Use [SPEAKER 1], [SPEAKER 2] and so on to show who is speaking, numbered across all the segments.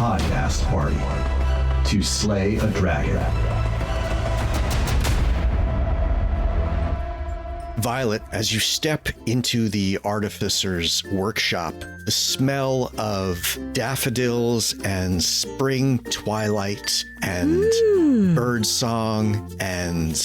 [SPEAKER 1] podcast party to slay a dragon.
[SPEAKER 2] Violet, as you step into the artificer's workshop, the smell of daffodils and spring twilight and birdsong and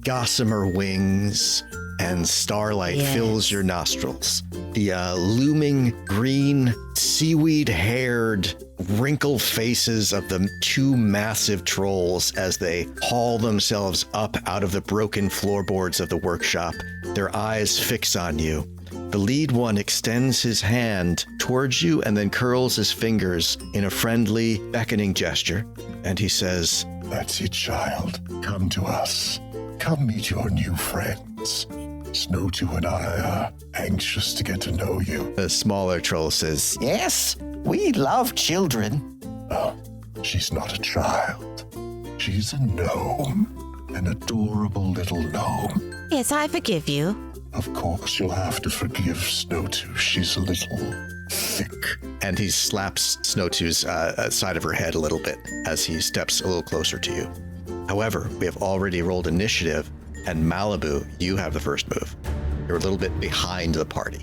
[SPEAKER 2] gossamer wings and starlight fills your nostrils. The looming green, seaweed-haired, wrinkled faces of the two massive trolls as they haul themselves up out of the broken floorboards of the workshop, their eyes fix on you. The lead one extends his hand towards you and then curls his fingers in a friendly, beckoning gesture, and he says,
[SPEAKER 3] "That's it, child. Come to us. Come meet your new friends. Snowtoo and I are anxious to get to know you."
[SPEAKER 2] The smaller troll says,
[SPEAKER 4] "Yes, we love children."
[SPEAKER 3] "Oh, she's not a child. She's a gnome. An adorable little gnome."
[SPEAKER 5] Yes, I forgive you.
[SPEAKER 3] "Of course, you'll have to forgive Snowtoo. She's a little thick."
[SPEAKER 2] and he slaps Snowtoo's side of her head a little bit as he steps a little closer to you. However, we have already rolled initiative, and Maliboo, you have the first move. You're a little bit behind the party.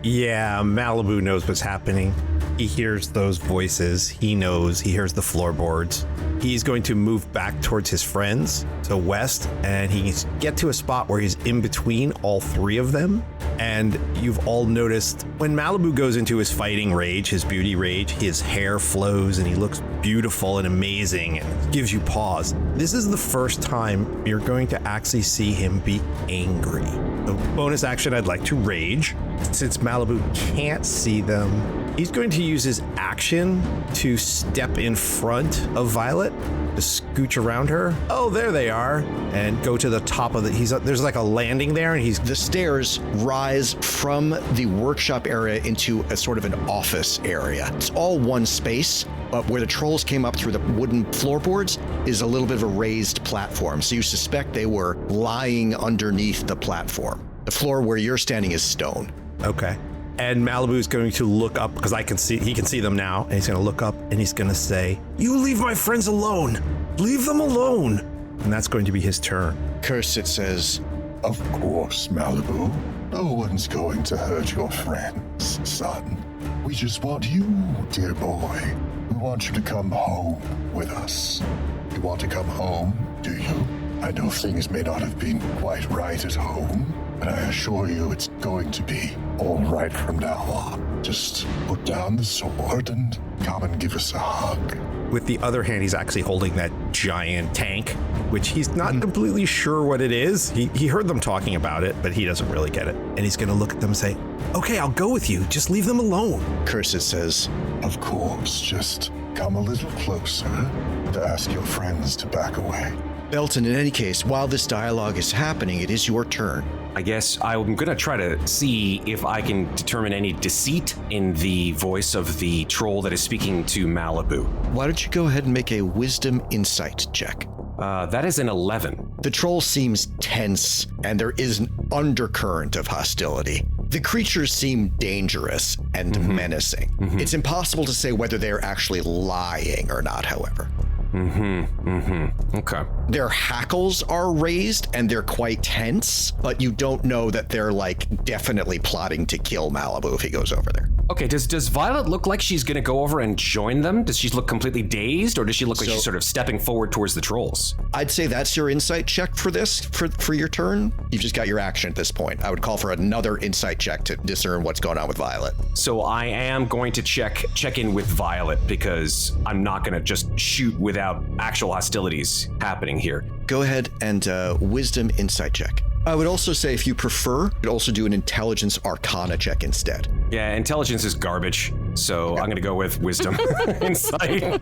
[SPEAKER 6] Yeah, Maliboo knows what's happening. He hears those voices. He knows. He hears the floorboards. He's going to move back towards his friends, so west, and he can get to a spot where he's in between all three of them. And you've all noticed when Maliboo goes into his fighting rage, his beauty rage, his hair flows and he looks beautiful and amazing and gives you pause. This is the first time you're going to actually see him be angry. The bonus action, I'd like to rage. Since Maliboo can't see them, he's going to use his action to step in front of Violet, to scooch around her. Oh, there they are. And go to the top of there's like a landing there, and
[SPEAKER 2] the stairs rise from the workshop area into a sort of an office area. It's all one space, but where the trolls came up through the wooden floorboards is a little bit of a raised platform. So you suspect they were lying underneath the platform. The floor where you're standing is stone.
[SPEAKER 6] Okay. And Maliboo's going to look up, because he can see them now, and he's going to look up and he's going to say, "You leave my friends alone. Leave them alone." And that's going to be his turn.
[SPEAKER 2] Curse, it says,
[SPEAKER 3] "Of course, Maliboo. No one's going to hurt your friends, son. We just want you, dear boy. We want you to come home with us. You want to come home, do you? I know things may not have been quite right at home, but I assure you it's going to be all right from now on. Just put down the sword and come and give us a hug."
[SPEAKER 6] With the other hand, he's actually holding that giant tank, which he's not completely sure what it is. He heard them talking about it, but he doesn't really get it. And he's going to look at them and say, "Okay, I'll go with you. Just leave them alone."
[SPEAKER 2] Curse, it says,
[SPEAKER 3] "Of course, just come a little closer to ask your friends to back away."
[SPEAKER 2] Belton, in any case, while this dialogue is happening, it is your turn.
[SPEAKER 7] I guess I'm going to try to see if I can determine any deceit in the voice of the troll that is speaking to Maliboo.
[SPEAKER 2] Why don't you go ahead and make a wisdom insight check?
[SPEAKER 7] That is an 11.
[SPEAKER 2] The troll seems tense, and there is an undercurrent of hostility. The creatures seem dangerous and menacing. It's impossible to say whether they're actually lying or not, however.
[SPEAKER 7] Okay.
[SPEAKER 2] Their hackles are raised and they're quite tense, but you don't know that they're like definitely plotting to kill Maliboo if he goes over there.
[SPEAKER 7] Okay, does Violet look like she's gonna go over and join them? Does she look completely dazed, or does she look like she's sort of stepping forward towards the trolls?
[SPEAKER 2] I'd say that's your insight check for this, for your turn. You've just got your action at this point. I would call for another insight check to discern what's going on with Violet.
[SPEAKER 7] So I am going to check in with Violet, because I'm not gonna just shoot without actual hostilities happening here.
[SPEAKER 2] Go ahead and wisdom insight check. I would also say, if you prefer, you could also do an intelligence arcana check instead.
[SPEAKER 7] Yeah, intelligence is garbage, so I'm gonna go with wisdom insight.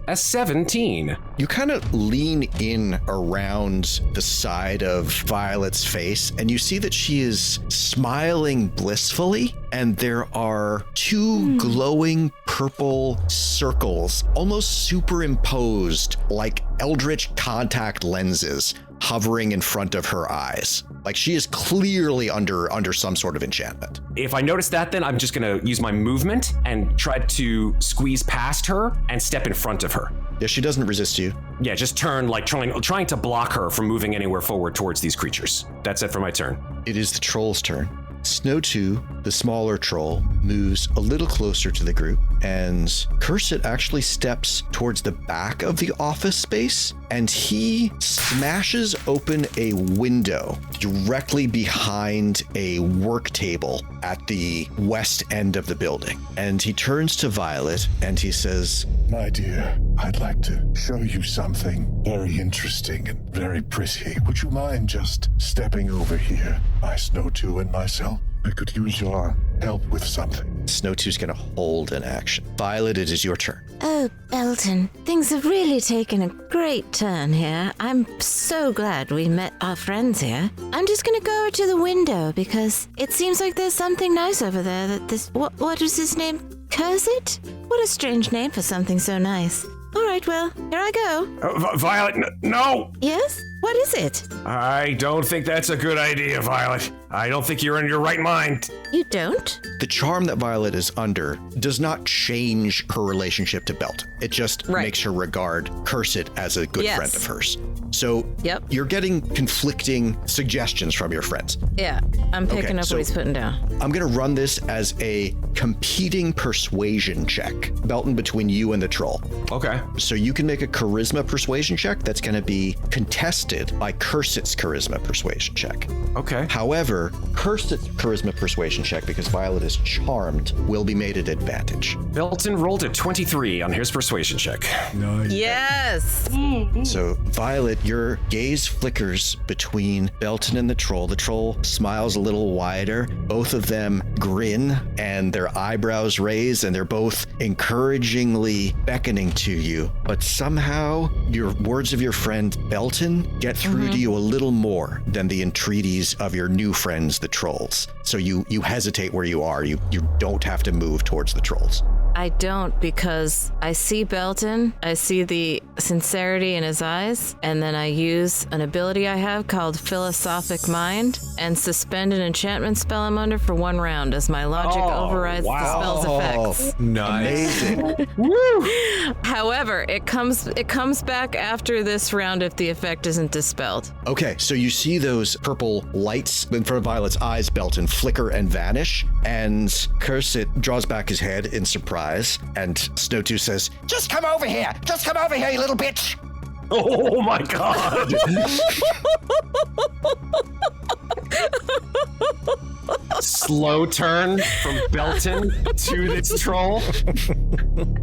[SPEAKER 7] A 17.
[SPEAKER 2] You kind of lean in around the side of Violet's face, and you see that she is smiling blissfully, and there are two glowing purple circles, almost superimposed like eldritch contact lenses, hovering in front of her eyes. Like she is clearly under some sort of enchantment.
[SPEAKER 7] If I notice that, then I'm just going to use my movement and try to squeeze past her and step in front of her.
[SPEAKER 2] Yeah, she doesn't resist you.
[SPEAKER 7] Yeah, just turn, like trying to block her from moving anywhere forward towards these creatures. That's it for my turn.
[SPEAKER 2] It is the troll's turn. Snow 2, the smaller troll, moves a little closer to the group, and Cursit actually steps towards the back of the office space, and he smashes open a window directly behind a work table at the west end of the building. And he turns to Violet and he says,
[SPEAKER 3] My dear, I'd like to show you something very interesting and very pretty. Would you mind just stepping over here? My Snow 2 and myself, I could use your help with something.
[SPEAKER 2] Snow 2's gonna hold an action. Violet, it is your turn.
[SPEAKER 5] Oh, Belton, things have really taken a great turn here. I'm so glad we met our friends here. I'm just gonna go over to the window because it seems like there's something nice over there that what was his name? Cursit? What a strange name for something so nice. All right, well, here I go.
[SPEAKER 7] Violet, no!
[SPEAKER 5] Yes? What is it?
[SPEAKER 7] I don't think that's a good idea, Violet. I don't think you're in your right mind.
[SPEAKER 5] You don't?
[SPEAKER 2] The charm that Violet is under does not change her relationship to Belton. It just makes her regard Cursit as a good friend of hers. So you're getting conflicting suggestions from your friends.
[SPEAKER 5] Yeah, I'm picking up what he's putting down.
[SPEAKER 2] I'm going to run this as a competing persuasion check, Belton, between you and the troll.
[SPEAKER 7] Okay.
[SPEAKER 2] So you can make a charisma persuasion check that's going to be contested by Cursit's charisma persuasion check.
[SPEAKER 7] Okay.
[SPEAKER 2] However, Cursit's charisma persuasion check, because Violet is charmed, will be made at advantage.
[SPEAKER 7] Belton rolled a 23 on his persuasion check.
[SPEAKER 1] Nice.
[SPEAKER 5] Yes!
[SPEAKER 2] So, Violet, your gaze flickers between Belton and the troll. The troll smiles a little wider. Both of them grin and their eyebrows raise, and they're both encouragingly beckoning to you. But somehow, your words of your friend Belton get through to you a little more than the entreaties of your new friends, the trolls. So you hesitate where you are. You don't have to move towards the trolls.
[SPEAKER 5] I don't, because I see Belton, I see the sincerity in his eyes, and then I use an ability I have called Philosophic Mind and suspend an enchantment spell I'm under for 1 round as my logic overrides the spell's effects.
[SPEAKER 6] Nice.
[SPEAKER 2] Amazing.
[SPEAKER 5] However, it comes back after this round if the effect isn't dispelled.
[SPEAKER 2] Okay, so you see those purple lights in front of Violet's eyes, Belton, flicker and vanish, and Cursit draws back his head in surprise, and Snow 2 says,
[SPEAKER 4] Just come over here! Just come over here, you little bitch!
[SPEAKER 7] Oh my god! Slow turn from Belton to this troll.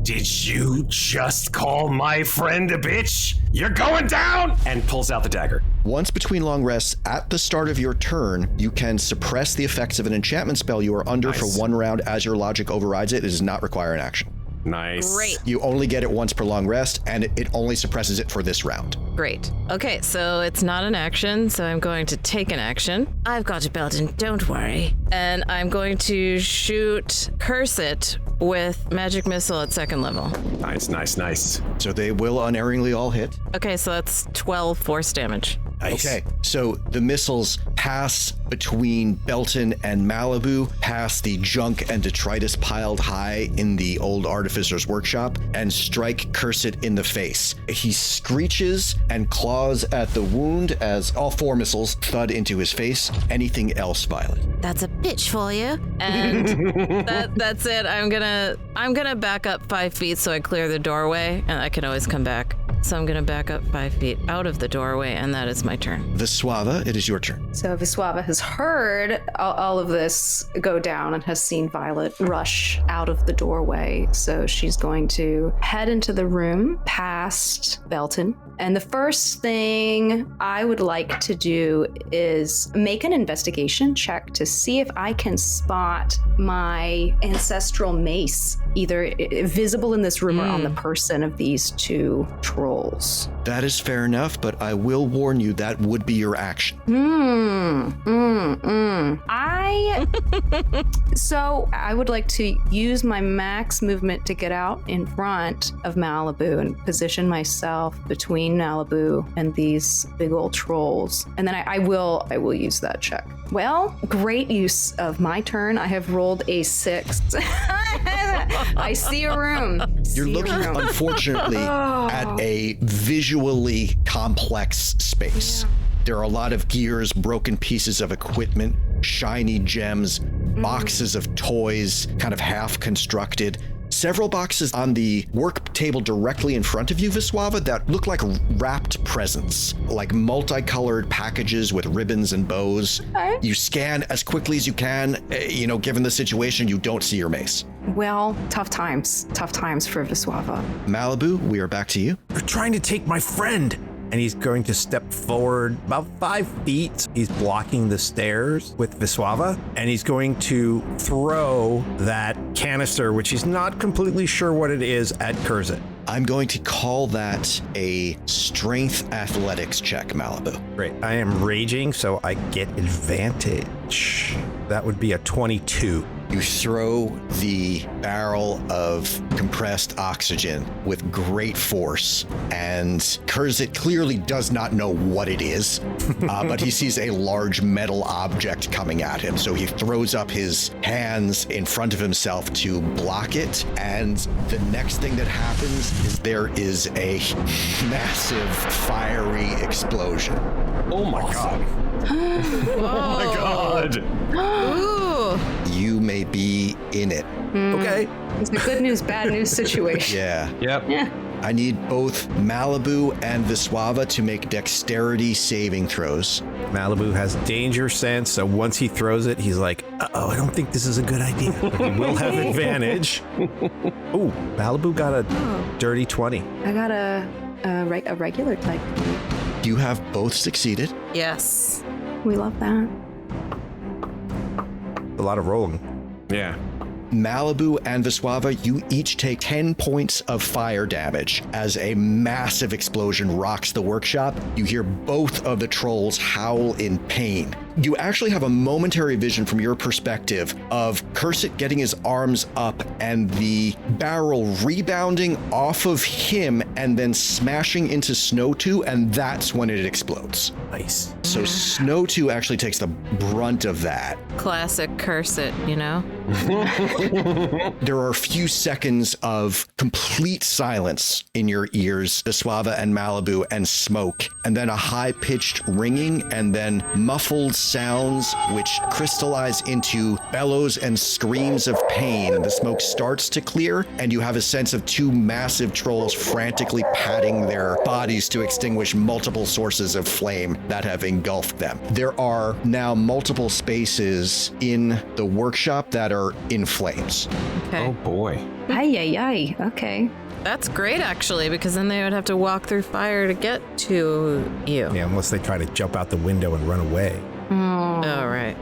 [SPEAKER 7] Did you just call my friend a bitch? You're going down! And pulls out the dagger.
[SPEAKER 2] Once between long rests, at the start of your turn, you can suppress the effects of an enchantment spell you are under for 1 round as your logic overrides it. It does not require an action.
[SPEAKER 7] Nice.
[SPEAKER 5] Great.
[SPEAKER 2] You only get it once per long rest, and it only suppresses it for this round.
[SPEAKER 5] Great. Okay, so it's not an action, so I'm going to take an action. I've got you, Belton, don't worry. And I'm going to shoot Cursit with magic missile at 2nd level.
[SPEAKER 7] Nice.
[SPEAKER 2] So they will unerringly all hit.
[SPEAKER 5] Okay, so that's 12 force damage.
[SPEAKER 7] Nice.
[SPEAKER 2] Okay, so the missiles pass between Belton and Maliboo, past the junk and detritus piled high in the old artificer's workshop, and strike Cursit in the face. He screeches and claws at the wound as all 4 missiles thud into his face. Anything else, Violet?
[SPEAKER 5] That's a bitch for you. And that's it. I'm gonna back up 5 feet so I clear the doorway, and I can always come back. So I'm gonna back up 5 feet out of the doorway, and that is my turn.
[SPEAKER 2] Vyswava, it is your turn.
[SPEAKER 8] So Vyswava has heard all of this go down and has seen Violet rush out of the doorway. So she's going to head into the room past Belton. And the first thing I would like to do is make an investigation check to see if I can spot my ancestral mace either visible in this room or on the person of these two trolls.
[SPEAKER 2] That is fair enough, but I will warn you that would be your action.
[SPEAKER 8] So I would like to use my max movement to get out in front of Maliboo and position myself between Maliboo and these big old trolls. And then I will use that check. Well, great use of my turn. I have rolled a 6. I see a room.
[SPEAKER 2] You're looking, unfortunately, at a visually complex space.
[SPEAKER 8] Yeah.
[SPEAKER 2] There are a lot of gears, broken pieces of equipment, shiny gems, boxes of toys, kind of half constructed. Several boxes on the work table directly in front of you, Vyswava, that look like wrapped presents, like multicolored packages with ribbons and bows.
[SPEAKER 8] Okay.
[SPEAKER 2] You scan as quickly as you can. Given the situation, you don't see your mace.
[SPEAKER 8] Well, tough times for Vyswava.
[SPEAKER 2] Maliboo, we are back to you.
[SPEAKER 6] You're trying to take my friend. And he's going to step forward about 5 feet. He's blocking the stairs with Vyswava, and he's going to throw that canister, which he's not completely sure what it is, at Curzit.
[SPEAKER 2] I'm going to call that a strength athletics check, Maliboo.
[SPEAKER 6] Great. I am raging, so I get advantage. That would be a 22.
[SPEAKER 2] You throw the barrel of compressed oxygen with great force, and Curzit clearly does not know what it is, but he sees a large metal object coming at him, so he throws up his hands in front of himself to block it, and the next thing that happens is there is a massive fiery explosion.
[SPEAKER 7] Oh my god. Oh my god.
[SPEAKER 2] You may be in it.
[SPEAKER 6] Okay.
[SPEAKER 8] It's a good news, bad news situation.
[SPEAKER 2] Yeah.
[SPEAKER 7] Yep.
[SPEAKER 8] Yeah.
[SPEAKER 2] I need both Maliboo and Vyswava to make dexterity saving throws.
[SPEAKER 6] Maliboo has danger sense, so once he throws it, he's like, uh-oh, I don't think this is a good idea. But he will have advantage. Ooh, Maliboo got a dirty 20.
[SPEAKER 8] I got a regular type.
[SPEAKER 2] You have both succeeded.
[SPEAKER 5] Yes.
[SPEAKER 8] We love that.
[SPEAKER 6] A lot of rolling.
[SPEAKER 7] Yeah.
[SPEAKER 2] Maliboo and Vyswava, you each take 10 points of fire damage as a massive explosion rocks the workshop. You hear both of the trolls howl in pain. You actually have a momentary vision from your perspective of Curzit getting his arms up and the barrel rebounding off of him and then smashing into Snow 2, and that's when it explodes.
[SPEAKER 6] Nice.
[SPEAKER 2] So Snow 2 actually takes the brunt of that.
[SPEAKER 5] Classic Curzit, you know?
[SPEAKER 2] There are a few seconds of complete silence in your ears, Vyswava and Maliboo, and smoke, and then a high-pitched ringing, and then muffled sounds which crystallize into bellows and screams of pain. The smoke starts to clear, and you have a sense of two massive trolls frantically patting their bodies to extinguish multiple sources of flame that have engulfed them. There are now multiple spaces in the workshop that are in flames.
[SPEAKER 5] Okay.
[SPEAKER 7] Oh boy.
[SPEAKER 8] Ay. Okay.
[SPEAKER 5] That's great, actually, because then they would have to walk through fire to get to you.
[SPEAKER 6] Yeah, unless they try to jump out the window and run away.
[SPEAKER 5] All right.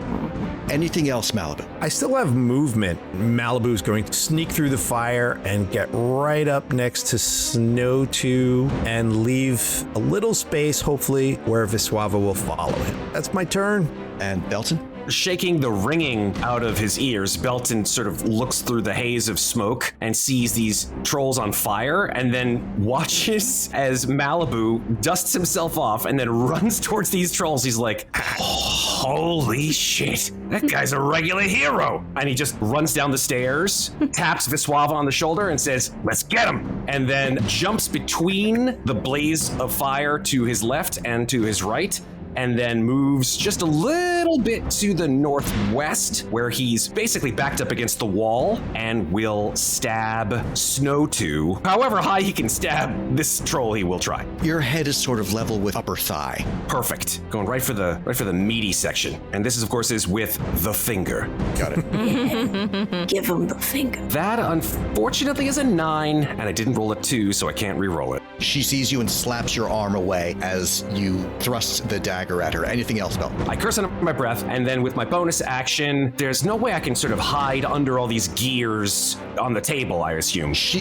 [SPEAKER 2] Anything else, Maliboo?
[SPEAKER 6] I still have movement. Maliboo's going to sneak through the fire and get right up next to Snow 2 and leave a little space, hopefully, where Vyswava will follow him. That's my turn.
[SPEAKER 2] And Belton?
[SPEAKER 7] Shaking the ringing out of his ears, Belton sort of looks through the haze of smoke and sees these trolls on fire, and then watches as Maliboo dusts himself off and then runs towards these trolls. He's like, holy shit, that guy's a regular hero. And he just runs down the stairs, taps Vyswava on the shoulder and says, let's get him. And then jumps between the blaze of fire to his left and to his right, and then moves just a little bit to the northwest, where he's basically backed up against the wall, and will stab Snow 2. However high he can stab this troll, he will try.
[SPEAKER 2] Your head is sort of level with upper thigh.
[SPEAKER 7] Perfect. Going right for the meaty section. And this, of course, is with the finger.
[SPEAKER 2] Got it.
[SPEAKER 8] Give him the finger.
[SPEAKER 7] That, unfortunately, is a 9, and I didn't roll a 2, so I can't re-roll it.
[SPEAKER 2] She sees you and slaps your arm away as you thrust the dagger dagger at her. Anything else, Belton?
[SPEAKER 7] I curse under my breath, and then with my bonus action, there's no way I can sort of hide under all these gears on the table, I assume.
[SPEAKER 2] She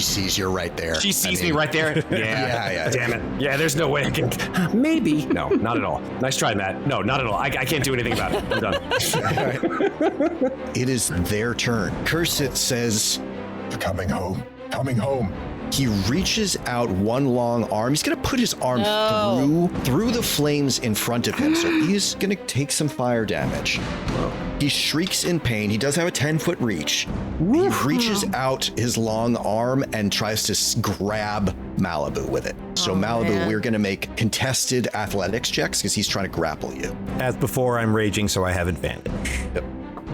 [SPEAKER 2] sees you right there.
[SPEAKER 7] She sees me right there? Yeah. Damn it. Yeah, there's no way I can. Maybe. No, not at all. Nice try, Matt. No, not at all. I can't do anything about it. I'm done.
[SPEAKER 2] It is their turn. Cursit says,
[SPEAKER 3] You're coming home. Coming home.
[SPEAKER 2] he reaches out one long arm. He's going to put his arm through the flames in front of him. So he's going to take some fire damage. He shrieks in pain. He does have a 10-foot reach. He reaches out his long arm and tries to grab Maliboo with it. So Maliboo, we're going to make contested athletics checks because he's trying to grapple you.
[SPEAKER 6] As before, I'm raging, so I have advantage.
[SPEAKER 2] Yep.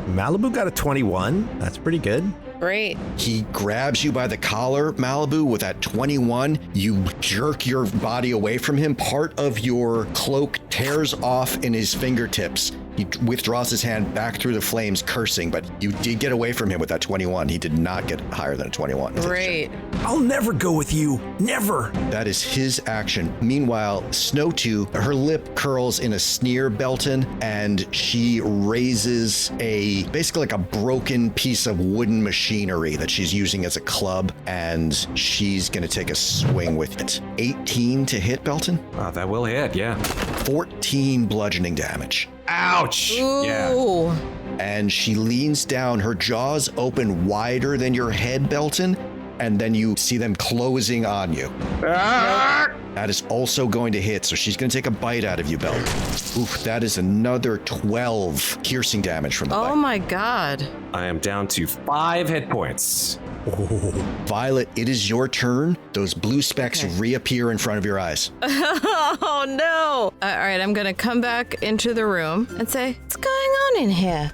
[SPEAKER 6] Maliboo got a 21. That's pretty good.
[SPEAKER 9] Great.
[SPEAKER 2] He grabs you by the collar, Maliboo, with that 21. You jerk your body away from him. Part of your cloak tears off in his fingertips. He withdraws his hand back through the flames, cursing, but you did get away from him with that 21. He did not get higher than a 21.
[SPEAKER 9] Great.
[SPEAKER 6] I'll never go with you. Never.
[SPEAKER 2] That is his action. Meanwhile, Snow2, her lip curls in a sneer, Belton, and she raises basically like a broken piece of wooden machinery that she's using as a club, and she's going to take a swing with it. 18 to hit, Belton?
[SPEAKER 7] Oh, that will hit, yeah.
[SPEAKER 2] 14 bludgeoning damage.
[SPEAKER 7] Ouch!
[SPEAKER 9] Ooh.
[SPEAKER 7] Yeah.
[SPEAKER 2] And she leans down, her jaws open wider than your head, Belton, and then you see them closing on you. That is also going to hit, so she's going to take a bite out of you, Belton. Oof, that is another 12 piercing damage from the bite.
[SPEAKER 9] Oh my god.
[SPEAKER 7] I am down to 5 hit points.
[SPEAKER 2] Violet, it is your turn. Those blue specks reappear in front of your eyes.
[SPEAKER 9] Oh no. All right, I'm gonna come back into the room and say,
[SPEAKER 5] What's going on in here?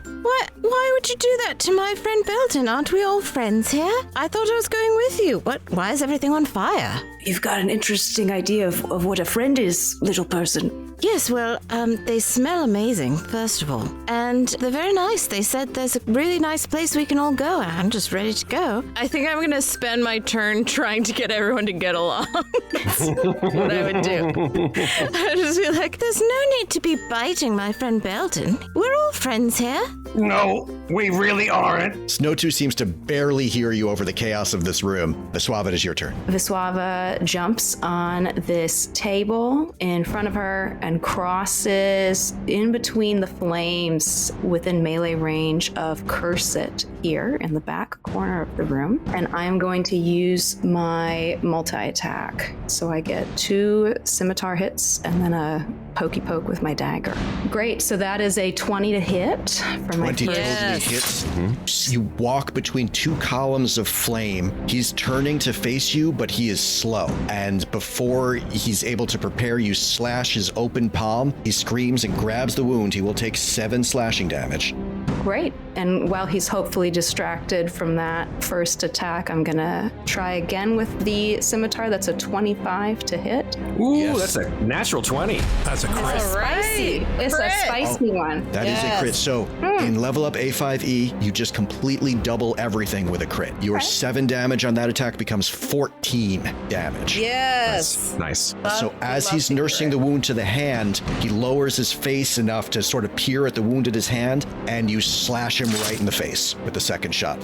[SPEAKER 5] Why would you do that to my friend Belton? Aren't we all friends here? I thought I was going with you. Why is everything on fire?
[SPEAKER 8] You've got an interesting idea of what a friend is, little person.
[SPEAKER 5] Yes, well, they smell amazing, first of all. And they're very nice. They said there's a really nice place we can all go. I'm just ready to go.
[SPEAKER 9] I think I'm gonna spend my turn trying to get everyone to get along. That's what I would do.
[SPEAKER 5] I just feel like there's no need to be biting my friend Belton. We're all friends here.
[SPEAKER 7] No, we really aren't.
[SPEAKER 2] Snow2 seems to barely hear you over the chaos of this room. Vyswava, it is your turn.
[SPEAKER 8] Vyswava jumps on this table in front of her and crosses in between the flames within melee range of Cursit here in the back corner of the room. And I'm going to use my multi-attack. So I get 2 scimitar hits and then a pokey poke with my dagger. Great, so that is a 20 to hit for my
[SPEAKER 2] 20
[SPEAKER 8] first.
[SPEAKER 2] totally hits. You walk between 2 columns of flame. He's turning to face you, but he is slow. And before he's able to prepare, you slash his open palm. He screams and grabs the wound. He will take 7 slashing damage.
[SPEAKER 8] Great. And while he's hopefully distracted from that first attack, I'm going to try again with the scimitar. That's a 25 to hit.
[SPEAKER 7] Ooh,
[SPEAKER 2] Yes.
[SPEAKER 7] that's a natural 20.
[SPEAKER 6] That's a crit.
[SPEAKER 8] Spicy. It's a spicy one.
[SPEAKER 2] That is a crit. So in Level Up A5E, you just completely double everything with a crit. Your 7 damage on that attack becomes 14 damage.
[SPEAKER 9] Yes.
[SPEAKER 7] Nice.
[SPEAKER 2] So as he's nursing the wound to the hand, he lowers his face enough to sort of peer at the wound at his hand, and you slash him right in the face with the second shot.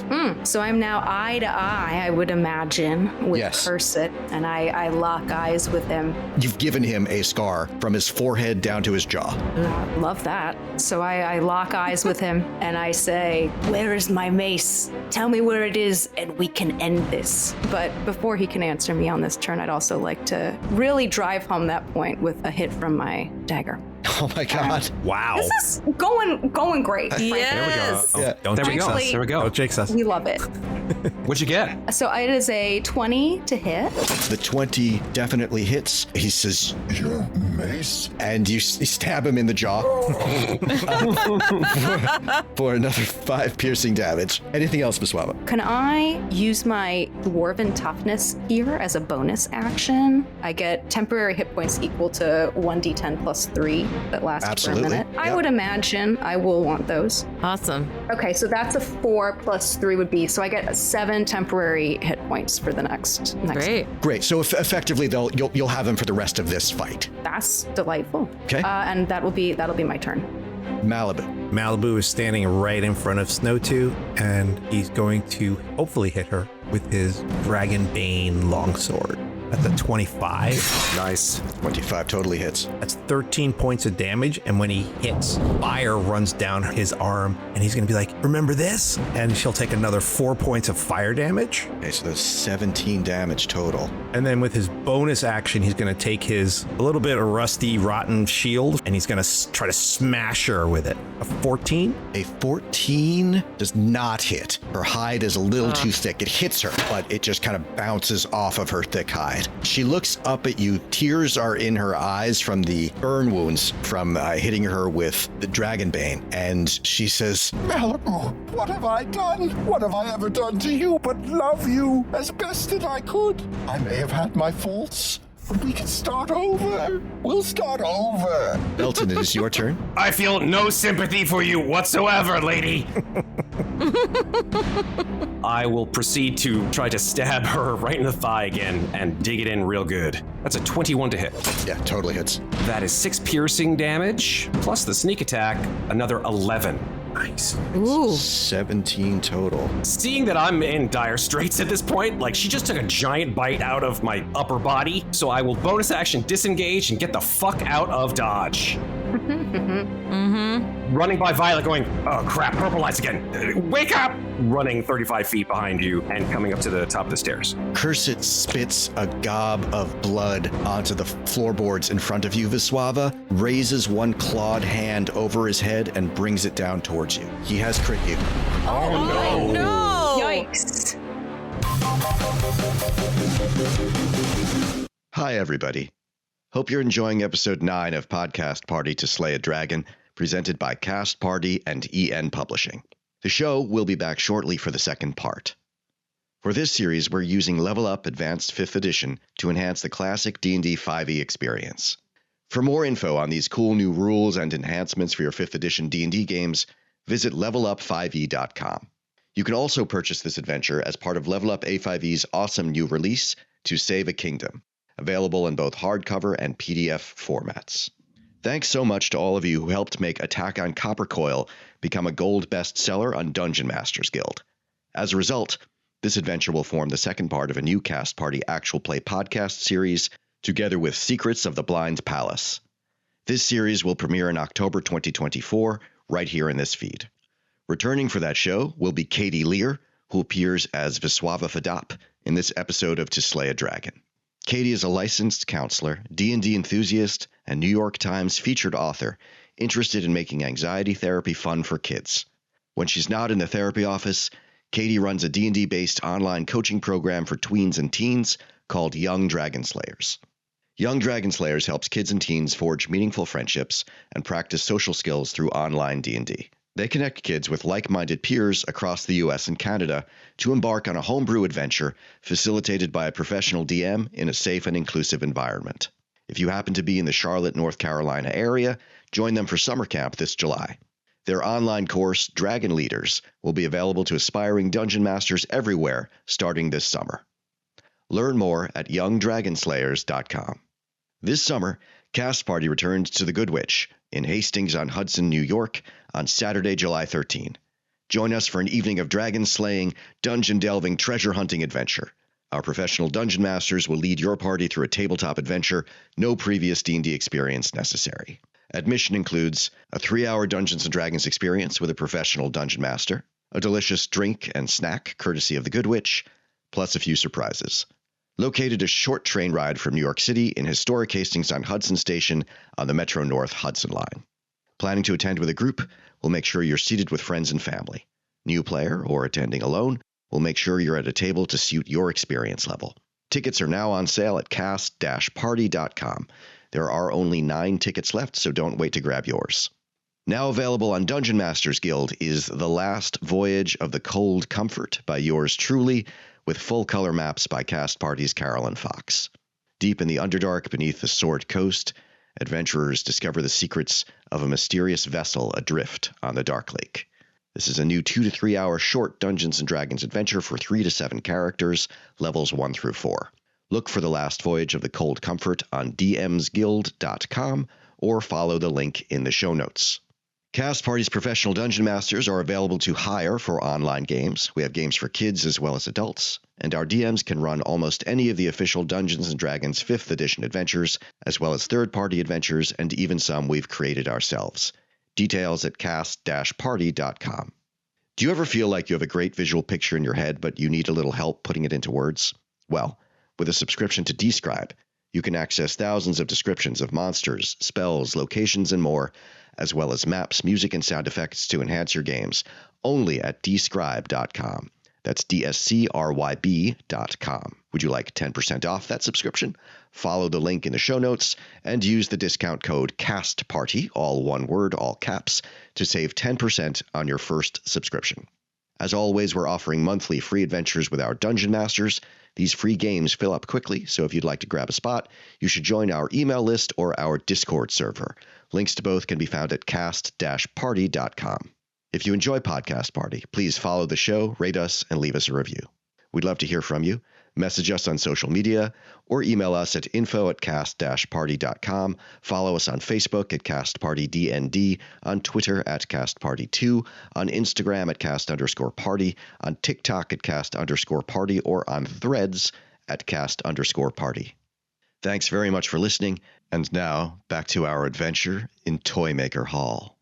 [SPEAKER 8] So I'm now eye to eye, I would imagine, with
[SPEAKER 2] Yes.
[SPEAKER 8] Cursit, and I lock eyes with him.
[SPEAKER 2] You've given him a scar from his forehead down to his jaw.
[SPEAKER 8] Love that. So I lock eyes with him, and I say, "Where is my mace? Tell me where it is, and we can end this." But before he can answer me on this turn, I'd also like to really drive home that point with a hit from my dagger.
[SPEAKER 2] Oh my god.
[SPEAKER 6] Wow.
[SPEAKER 8] This is going great. frankly.
[SPEAKER 9] Yes.
[SPEAKER 2] Yeah.
[SPEAKER 6] Don't
[SPEAKER 7] There we
[SPEAKER 6] jinx
[SPEAKER 7] go.
[SPEAKER 6] us.
[SPEAKER 7] There we go.
[SPEAKER 6] Don't jinx us.
[SPEAKER 8] We love it.
[SPEAKER 7] What'd you get?
[SPEAKER 8] So it is a 20 to hit.
[SPEAKER 2] The 20 definitely hits. He says,
[SPEAKER 3] Your mace?
[SPEAKER 2] and you stab him in the jaw for another 5 piercing damage. Anything else, Vyswava?
[SPEAKER 8] Can I use my dwarven toughness here as a bonus action? I get temporary hit points equal to 1d10 plus 3 that last
[SPEAKER 2] Absolutely.
[SPEAKER 8] for a minute. I
[SPEAKER 2] Yep.
[SPEAKER 8] would imagine I will want those.
[SPEAKER 9] Awesome.
[SPEAKER 8] Okay, so that's a 4 plus 3 would be, so I get 7 temporary hit points for the next.
[SPEAKER 9] Great.
[SPEAKER 2] Great. So effectively, you'll have them for the rest of this fight.
[SPEAKER 8] That's delightful.
[SPEAKER 2] Okay.
[SPEAKER 8] And that'll be my turn.
[SPEAKER 2] Maliboo.
[SPEAKER 6] Maliboo is standing right in front of Snowtooth, and he's going to hopefully hit her with his Dragonbane longsword. That's a 25.
[SPEAKER 7] Nice.
[SPEAKER 2] 25 totally hits.
[SPEAKER 6] That's 13 points of damage, and when he hits, fire runs down his arm, and he's going to be like, remember this? And she'll take another 4 points of fire damage.
[SPEAKER 2] Okay, so that's 17 damage total.
[SPEAKER 6] And then with his bonus action, he's going to take his a little bit of rusty, rotten shield, and he's going to try to smash her with it. A 14?
[SPEAKER 2] A 14 does not hit. Her hide is a little too thick. It hits her, but it just kind of bounces off of her thick hide. She looks up at you. Tears are in her eyes from the burn wounds from hitting her with the Dragonbane. And she says,
[SPEAKER 3] Maliboo, what have I done? What have I ever done to you but love you as best that I could? I may have had my faults, but we can start over. We'll start over.
[SPEAKER 2] Belton, it is your turn.
[SPEAKER 7] I feel no sympathy for you whatsoever, lady. I will proceed to try to stab her right in the thigh again and dig it in real good. That's a 21 to hit.
[SPEAKER 2] Yeah, totally hits.
[SPEAKER 7] That is 6 piercing damage, plus the sneak attack, another 11. Nice.
[SPEAKER 9] Ooh.
[SPEAKER 2] 17 total.
[SPEAKER 7] Seeing that I'm in dire straits at this point, like she just took a giant bite out of my upper body, so I will bonus action disengage and get the fuck out of dodge. Running by Violet going, oh crap, purple lights again. Wake up! Running 35 feet behind you and coming up to the top of the stairs.
[SPEAKER 2] Cursit spits a gob of blood onto the floorboards in front of you, Vyswava, raises one clawed hand over his head and brings it down towards you. He has crit you.
[SPEAKER 9] Oh, no.
[SPEAKER 8] Yikes.
[SPEAKER 2] Hi, everybody. Hope you're enjoying episode 9 of Podcast Party to Slay a Dragon, presented by Cast Party and EN Publishing. The show will be back shortly for the second part. For this series, we're using Level Up Advanced 5th Edition to enhance the classic D&D 5e experience. For more info on these cool new rules and enhancements for your 5th Edition D&D games, visit levelupA5E.com. You can also purchase this adventure as part of Level Up A5E's awesome new release, To Save a Kingdom, available in both hardcover and PDF formats. Thanks so much to all of you who helped make Attack on Coppercoil become a gold bestseller on Dungeon Masters Guild. As a result, this adventure will form the second part of a new Cast Party actual play podcast series, together with Secrets of the Blind Palace. This series will premiere in October 2024, right here in this feed. Returning for that show will be Katie Lear, who appears as Vyswava Fedap in this episode of To Slay a Dragon. Katie is a licensed counselor, D&D enthusiast, and New York Times featured author interested in making anxiety therapy fun for kids. When she's not in the therapy office, Katie runs a D&D-based online coaching program for tweens and teens called Young Dragonslayers. Young Dragonslayers helps kids and teens forge meaningful friendships and practice social skills through online D&D. They connect kids with like-minded peers across the US and Canada to embark on a homebrew adventure facilitated by a professional DM in a safe and inclusive environment. If you happen to be in the Charlotte, North Carolina area, join them for summer camp this July. Their online course, Dragon Leaders, will be available to aspiring dungeon masters everywhere starting this summer. Learn more at youngdragonslayers.com. This summer, Cast Party returns to the Good Witch in Hastings-on-Hudson, New York, on Saturday, July 13. Join us for an evening of dragon slaying, dungeon delving, treasure hunting adventure. Our professional dungeon masters will lead your party through a tabletop adventure, no previous D&D experience necessary. Admission includes a 3-hour Dungeons & Dragons experience with a professional dungeon master, a delicious drink and snack courtesy of the Good Witch, plus a few surprises. Located a short train ride from New York City in historic Hastings-on-Hudson Station on the Metro North Hudson Line. Planning to attend with a group? We'll make sure you're seated with friends and family. New player or attending alone? We'll make sure you're at a table to suit your experience level. Tickets are now on sale at cast-party.com. There are only 9 tickets left, so don't wait to grab yours. Now available on Dungeon Masters Guild is The Last Voyage of the Cold Comfort by yours truly, with full-color maps by Cast Party's Carolyn Fox. Deep in the Underdark beneath the Sword Coast, adventurers discover the secrets of a mysterious vessel adrift on the Dark Lake. This is a new 2 to 3 hour short Dungeons & Dragons adventure for 3 to 7 characters, levels 1 through 4. Look for The Last Voyage of the Cold Comfort on dmsguild.com or follow the link in the show notes. Cast Party's professional dungeon masters are available to hire for online games. We have games for kids as well as adults, and our DMs can run almost any of the official Dungeons & Dragons 5th edition adventures, as well as third-party adventures and even some we've created ourselves. Details at cast-party.com. Do you ever feel like you have a great visual picture in your head, but you need a little help putting it into words? Well, with a subscription to Describe, you can access thousands of descriptions of monsters, spells, locations, and more, as well as maps, music, and sound effects to enhance your games, only at describe.com. That's DSCRYB.com. Would you like 10% off that subscription? Follow the link in the show notes and use the discount code CASTPARTY, all one word, all caps, to save 10% on your first subscription. As always, we're offering monthly free adventures with our Dungeon Masters. These free games fill up quickly, so if you'd like to grab a spot, you should join our email list or our Discord server. Links to both can be found at cast-party.com. If you enjoy Podcast Party, please follow the show, rate us, and leave us a review. We'd love to hear from you. Message us on social media or email us at info@cast-party.com. Follow us on Facebook at CastPartyDND, on Twitter at CastParty2, on Instagram at Cast_Party, on TikTok at Cast_Party, or on Threads at Cast_Party. Thanks very much for listening, and now back to our adventure in Toymaker Hall.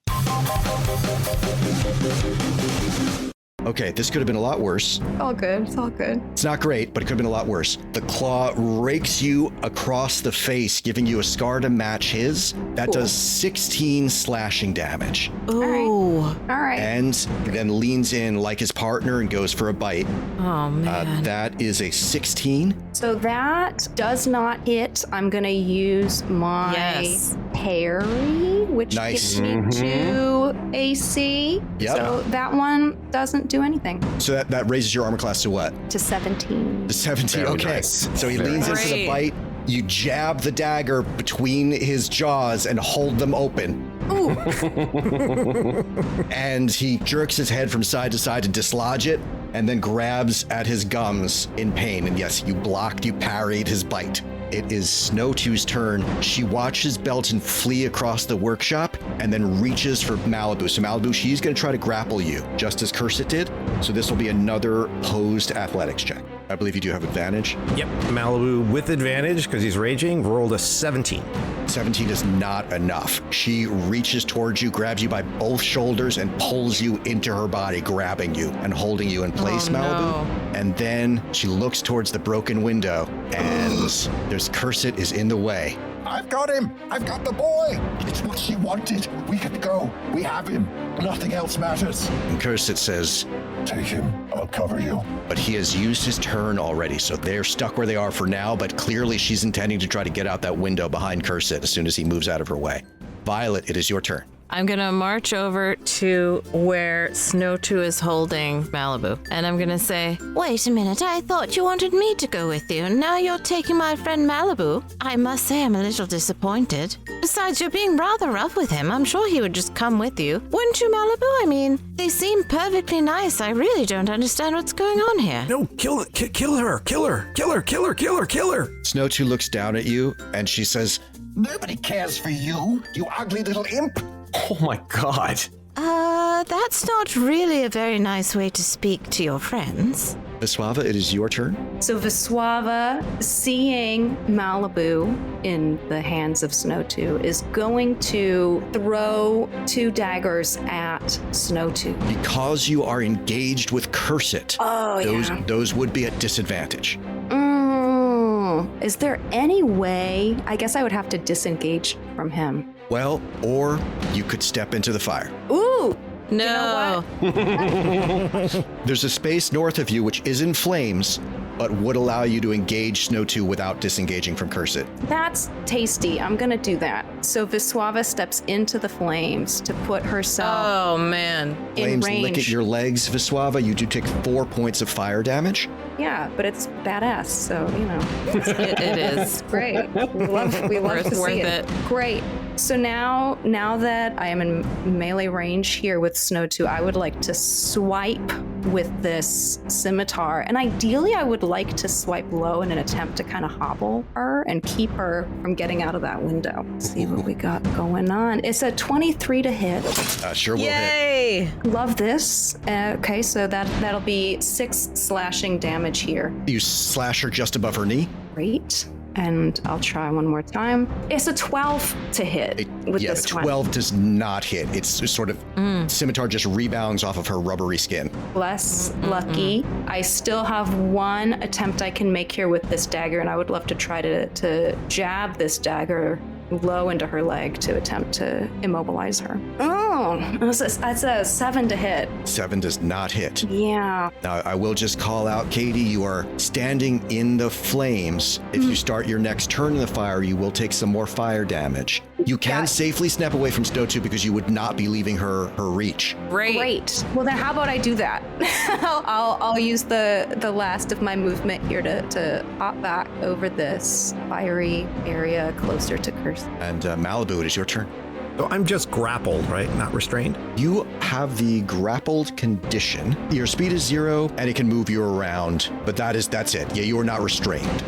[SPEAKER 2] Okay, this could have been a lot worse.
[SPEAKER 8] All good. It's all good.
[SPEAKER 2] It's not great, but it could have been a lot worse. The claw rakes you across the face, giving you a scar to match his. That does 16 slashing damage.
[SPEAKER 5] Ooh.
[SPEAKER 8] All right.
[SPEAKER 2] And then leans in like his partner and goes for a bite.
[SPEAKER 5] Oh, man.
[SPEAKER 2] That is a 16.
[SPEAKER 8] So that does not hit. I'm going to use my faerie, which
[SPEAKER 2] Nice.
[SPEAKER 8] gives me 2 AC.
[SPEAKER 2] Yep.
[SPEAKER 8] So that one doesn't do anything.
[SPEAKER 2] So that raises your armor class to what?
[SPEAKER 8] To 17.
[SPEAKER 2] The 17.
[SPEAKER 7] Very
[SPEAKER 2] Okay.
[SPEAKER 7] nice.
[SPEAKER 2] So he
[SPEAKER 7] Very
[SPEAKER 2] leans into the
[SPEAKER 9] Great.
[SPEAKER 2] bite. You jab the dagger between his jaws and hold them open.
[SPEAKER 8] Ooh.
[SPEAKER 2] And he jerks his head from side to side to dislodge it, and then grabs at his gums in pain. And yes, you parried his bite. It is Snow 2's turn. She watches Belton flee across the workshop and then reaches for Maliboo. So Maliboo, she's going to try to grapple you, just as Cursit did. So this will be another opposed athletics check. I believe you do have advantage.
[SPEAKER 6] Yep, Maliboo with advantage because he's raging rolled a 17.
[SPEAKER 2] 17 is not enough. She reaches towards you, grabs you by both shoulders, and pulls you into her body, grabbing you and holding you in place,
[SPEAKER 9] Oh,
[SPEAKER 2] Maliboo.
[SPEAKER 9] no.
[SPEAKER 2] And then she looks towards the broken window, and there's Cursit is in the way.
[SPEAKER 3] I've got him! I've got the boy! It's what she wanted. We can go. We have him. Nothing else matters.
[SPEAKER 2] And Cursit says,
[SPEAKER 3] Take him. I'll cover you.
[SPEAKER 2] but he has used his turn already, so they're stuck where they are for now, but clearly she's intending to try to get out that window behind Cursit as soon as he moves out of her way. Violet, it is your turn.
[SPEAKER 9] I'm gonna march over to where Snow 2 is holding Maliboo, and I'm gonna say,
[SPEAKER 5] Wait a minute, I thought you wanted me to go with you. Now you're taking my friend Maliboo. I must say I'm a little disappointed. Besides, you're being rather rough with him. I'm sure he would just come with you. Wouldn't you, Maliboo? I mean, they seem perfectly nice. I really don't understand what's going on here.
[SPEAKER 6] No, kill her.
[SPEAKER 2] Snow 2 looks down at you, and she says,
[SPEAKER 4] Nobody cares for you, you ugly little imp.
[SPEAKER 7] Oh my god.
[SPEAKER 5] That's not really a very nice way to speak to your friends.
[SPEAKER 2] Vyswava, it is your turn.
[SPEAKER 8] So Vyswava, seeing Maliboo in the hands of Snow 2, is going to throw 2 daggers at Snow 2.
[SPEAKER 2] Because you are engaged with Cursit, those would be at disadvantage.
[SPEAKER 8] Is there any way? I guess I would have to disengage from him.
[SPEAKER 2] Well, or you could step into the fire.
[SPEAKER 8] Ooh!
[SPEAKER 9] no.
[SPEAKER 8] You know what?
[SPEAKER 2] There's a space north of you which is in flames, but would allow you to engage Snow 2 without disengaging from Cursit.
[SPEAKER 8] That's tasty. I'm gonna do that. So Vyswava steps into the flames to put herself
[SPEAKER 9] Oh, man.
[SPEAKER 8] in
[SPEAKER 2] Flames
[SPEAKER 8] range.
[SPEAKER 2] lick at your legs, Vyswava. You do take 4 points of fire damage.
[SPEAKER 8] Yeah, but it's badass, so, you know.
[SPEAKER 9] It is.
[SPEAKER 8] Great. We love to see
[SPEAKER 9] Worth
[SPEAKER 8] it.
[SPEAKER 9] it.
[SPEAKER 8] Great. So now that I am in melee range here with Snow 2, I would like to swipe with this scimitar. And ideally, I would like to swipe low in an attempt to kind of hobble her and keep her from getting out of that window. Let's see what we got going on. It's a 23 to hit.
[SPEAKER 2] Sure will hit.
[SPEAKER 9] Yay!
[SPEAKER 8] Love this. Okay, so that'll be 6 slashing damage here.
[SPEAKER 2] You slash her just above her knee.
[SPEAKER 8] Great. And I'll try one more time. It's a 12 to hit with
[SPEAKER 2] Yeah,
[SPEAKER 8] this
[SPEAKER 2] the
[SPEAKER 8] one.
[SPEAKER 2] 12 does not hit. It's just sort of scimitar just rebounds off of her rubbery skin.
[SPEAKER 8] Less lucky. I still have one attempt I can make here with this dagger, and I would love to try to jab this dagger low into her leg to attempt to immobilize her. Oh, that's a 7 to hit.
[SPEAKER 2] 7 does not hit.
[SPEAKER 8] Yeah.
[SPEAKER 2] Now, I will just call out, Katie, you are standing in the flames. If you start your next turn in the fire, you will take some more fire damage. You can safely snap away from Snow 2 because you would not be leaving her reach.
[SPEAKER 8] Great. Well, then how about I do that? I'll use the last of my movement here to hop back over this fiery area closer to Curse.
[SPEAKER 2] And Maliboo, it is your turn.
[SPEAKER 6] So I'm just grappled, right? Not restrained.
[SPEAKER 2] You have the grappled condition. Your speed is 0, and it can move you around, but that's it. Yeah, you are not restrained.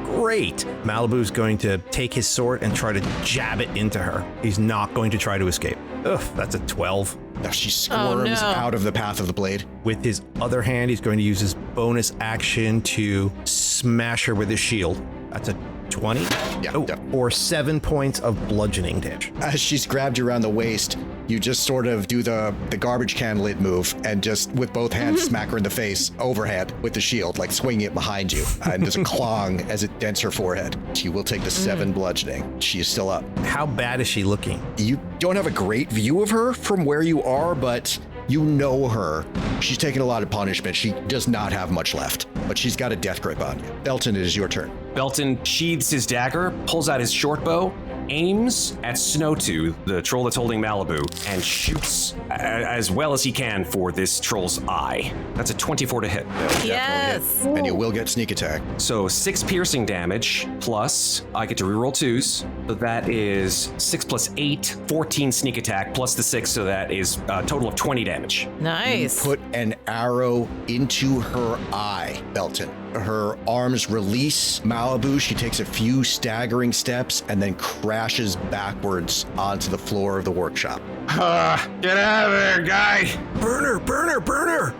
[SPEAKER 6] Great. Maliboo's going to take his sword and try to jab it into her. He's not going to try to escape. Ugh, that's a 12.
[SPEAKER 2] Now she squirms out of the path of the blade.
[SPEAKER 6] With his other hand, he's going to use his bonus action to smash her with his shield. That's a 20?
[SPEAKER 2] Yeah.
[SPEAKER 6] Or 7 points of bludgeoning damage.
[SPEAKER 2] As she's grabbed you around the waist, you just sort of do the garbage can lid move and just with both hands smack her in the face overhead with the shield, like swinging it behind you. And there's a clong as it dents her forehead. She will take the 7 bludgeoning. She is still up.
[SPEAKER 6] How bad is she looking?
[SPEAKER 2] You don't have a great view of her from where you are, but you know her. She's taken a lot of punishment. She does not have much left, but she's got a death grip on you. Belton, it is your turn.
[SPEAKER 7] Belton sheathes his dagger, pulls out his short bow, aims at Snow 2, the troll that's holding Maliboo, and shoots as well as he can for this troll's eye. That's a 24 to hit.
[SPEAKER 9] Yes.
[SPEAKER 2] And you will get sneak attack.
[SPEAKER 7] So 6 piercing damage, plus I get to reroll 2s. So that is 6 plus 8, 14 sneak attack, plus the 6, so that is a total of 20 damage.
[SPEAKER 9] Nice.
[SPEAKER 2] Put an arrow into her eye, Belton. Her arms release Maliboo. She takes a few staggering steps and then crashes backwards onto the floor of the workshop.
[SPEAKER 7] Get out of there, guy!
[SPEAKER 6] Burner!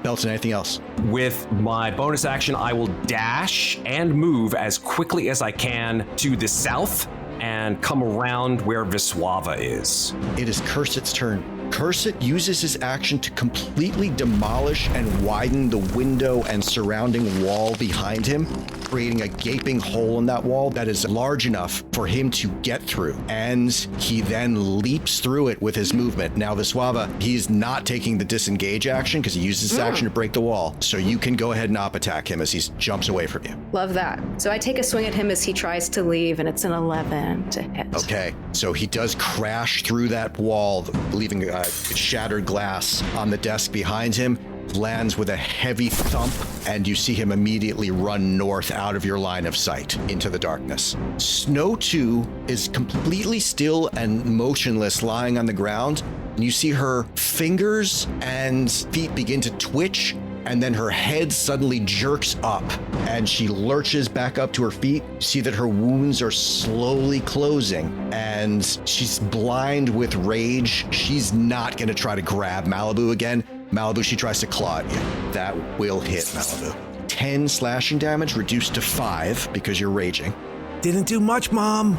[SPEAKER 2] Belton, anything else?
[SPEAKER 7] With my bonus action, I will dash and move as quickly as I can to the south and come around where Vyswava is.
[SPEAKER 2] It is Curset's turn. Curset uses his action to completely demolish and widen the window and surrounding wall behind him, creating a gaping hole in that wall that is large enough for him to get through. And he then leaps through it with his movement. Now, Vyswava, he's not taking the disengage action because he uses his action to break the wall. So you can go ahead and op attack him as he jumps away from you.
[SPEAKER 8] Love that. So I take a swing at him as he tries to leave, and it's an 11 to hit.
[SPEAKER 2] Okay, so he does crash through that wall, leaving shattered glass on the desk behind him, lands with a heavy thump, and you see him immediately run north out of your line of sight into the darkness. Snow 2 is completely still and motionless, lying on the ground, and you see her fingers and feet begin to twitch, and then her head suddenly jerks up and she lurches back up to her feet. You see that her wounds are slowly closing and she's blind with rage. She's not going to try to grab Maliboo again. Maliboo, she tries to claw at you. That will hit Maliboo. 10 slashing damage reduced to 5 because you're raging.
[SPEAKER 6] Didn't do much, Mom.